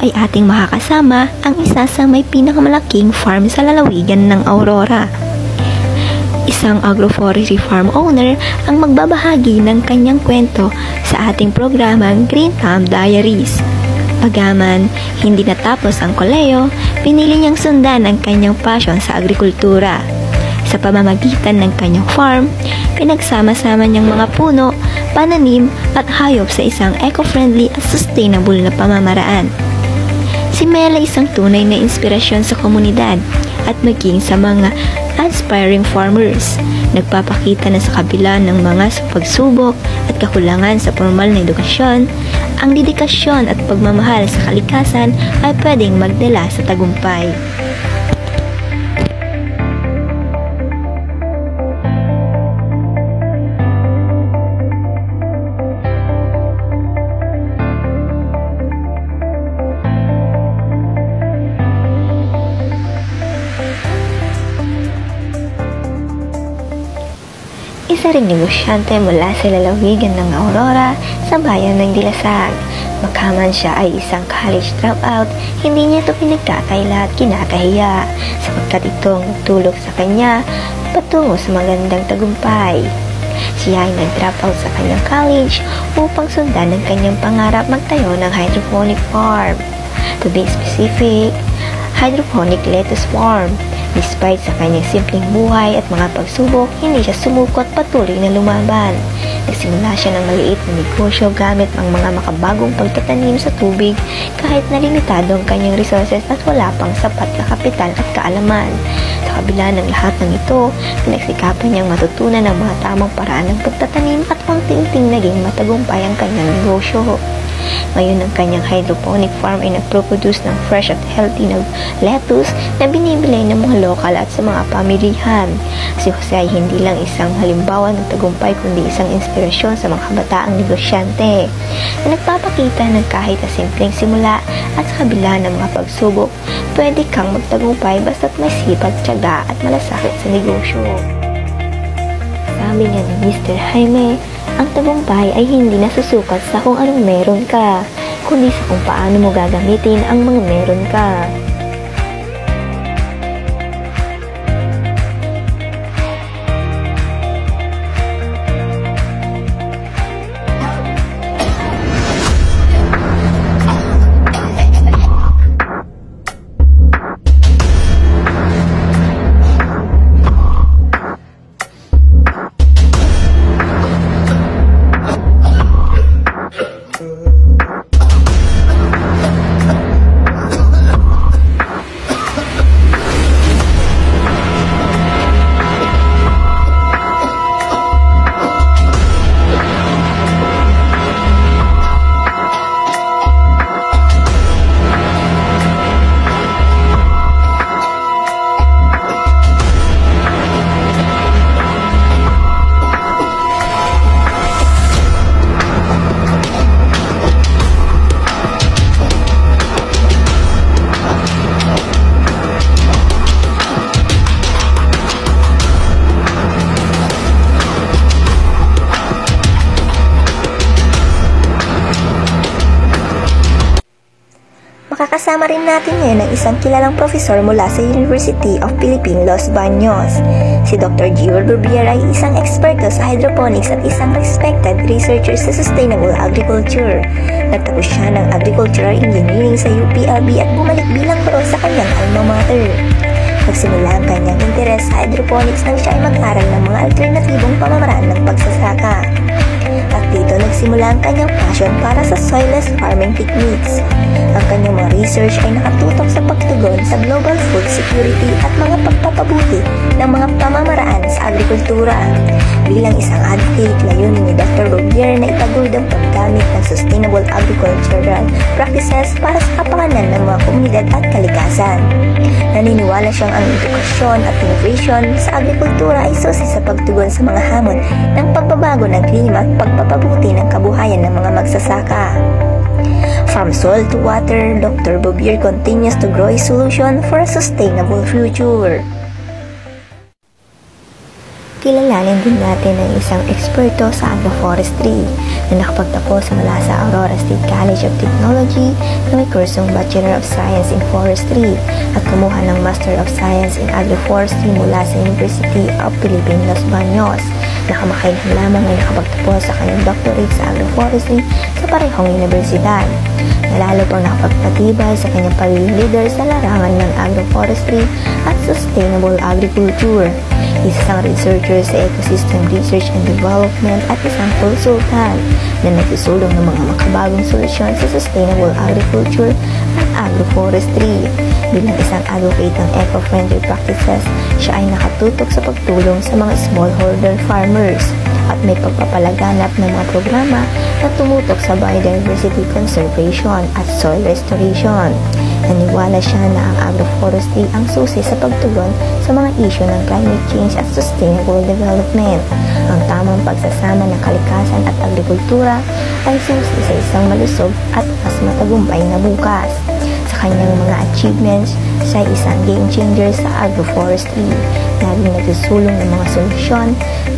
ay ating makakasama ang isa sa may pinakamalaking farm sa lalawigan ng Aurora. Isang agroforestry farm owner ang magbabahagi ng kanyang kwento sa ating programang Green Thumb Diaries. Bagaman hindi natapos ang koleyo, pinili niyang sundan ang kanyang passion sa agrikultura. Sa pamamagitan ng kanyang farm, pinagsama-sama niyang mga puno, pananim at hayop sa isang eco-friendly at sustainable na pamamaraan. Si Mel ay isang tunay na inspirasyon sa komunidad at maging sa mga aspiring farmers. Nagpapakita na sa kabila ng mga pagsubok at kakulangan sa formal na edukasyon, ang dedikasyon at pagmamahal sa kalikasan ay pwedeng magdala sa tagumpay. Isa ring negosyante mula sa lalawigan ng Aurora sa bayan ng Dilasag. Bagaman siya ay isang college dropout, hindi niya ito pinagkakaila at kinakahiya sapagkat itong nagtulog sa kanya patungo sa magandang tagumpay. Siya ay nag-dropout sa kanyang college upang sundan ang kanyang pangarap magtayo ng hydroponic farm. To be specific, hydroponic lettuce farm. Despite sa kanyang simpleng buhay at mga pagsubok, hindi siya sumuko at patuloy na lumaban. Nagsimula siya ng maliit na negosyo gamit ang mga makabagong pagtatanim sa tubig kahit na limitado ang kanyang resources at wala pang sapat na kapital at kaalaman. Sa kabila ng lahat ng ito, pinagsikapan niyang matutunan ang mga tamang paraan ng pagtatanim at unti-unting naging matagumpay ang kanyang negosyo. Ngayon ang kanyang hydroponic farm ay nagproproduce ng fresh at healthy na lettuce na binibili ng mga lokal at sa mga pamilihan. Si Jose ay hindi lang isang halimbawa ng tagumpay kundi isang inspirasyon sa mga kabataang negosyante na nagpapakita ng kahit na simpleng simula at sa kabila ng mga pagsubok, pwede kang magtagumpay basta't may sipag, tiyaga at malasakit sa negosyo. Sabi nga ni Mr. Jaime, ang tagumpay ay hindi nasusukat sa kung anong meron ka, kundi sa kung paano mo gagamitin ang mga meron ka. Makakasama rin natin ngayon ang isang kilalang profesor mula sa University of Philippine Los Baños. Si Dr. Gio Burbiera ay isang eksperto sa hydroponics at isang respected researcher sa sustainable agriculture. Nagtapos siya ng agricultural engineering sa UPLB at bumalik bilang guro sa kanyang alma mater. Nagsimula ang kanyang interes sa hydroponics nang siya ay mag-aral ng mga alternatibong pamamaraan ng pagsasaka. At dito nagsimula ang kanyang passion para sa soilless farming techniques. Ang kanyang mga research ay nakatutok sa pagtugon sa global food security at mga pagpapabuti ng mga pamamaraan sa agrikultura. Bilang isang advocate, layunin ni Dr. Robier na itaguyod ang paggamit ng sustainable agricultural practices para sa kapakanan ng mga komunidad at kalikasan. Naniniwala siyang ang edukasyon at innovation sa agrikultura ay susi sa pagtugon sa mga hamon ng pagbabago ng klima at pagpapabuti ng kabuhayan ng mga magsasaka. From soil to water, Dr. Bobier continues to grow a solution for a sustainable future. Kilalanin din natin ang isang eksperto sa agroforestry. na nakapagtapos mula sa Aurora State College of Technology na may kursong Bachelor of Science in Forestry at kumuha ng Master of Science in Agroforestry mula sa University of Philippines, Los Baños. Nakamakailan lamang ay nakapagtapos sa kanyang doctorate sa agroforestry sa parehong universidad. Lalo pang nakapagpatibay sa kanyang pagiging leader sa larangan ng agroforestry at sustainable agriculture. Isa siyang researcher sa ecosystem research and development at isang consultant na nagsusulong ng mga makabagong solusyon sa sustainable agriculture at agroforestry. Bilang isang advocate ng eco-friendly practices, siya ay nakatutok sa pagtulong sa mga smallholder farmers at may pagpapalaganap ng mga programa na tumutok sa biodiversity conservation at soil restoration. Naniwala siya na ang agroforestry ang susi sa pagtugon sa mga isyu ng climate change at sustainable development. Ang tamang pagsasama ng kalikasan at agrikultura ay susi sa isang malusog at mas matagumpay na bukas. Sa kanyang mga achievements, siya ay isang game changer sa agroforestry. Laging nagsusulong ng mga solusyon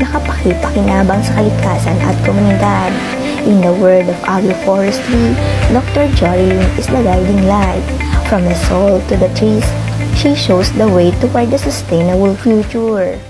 na kapakipakinabang sa kalikasan at komunidad. In the world of agroforestry, Dr. Jorilyn is the guiding light. From the soil to the trees, she shows the way toward the sustainable future.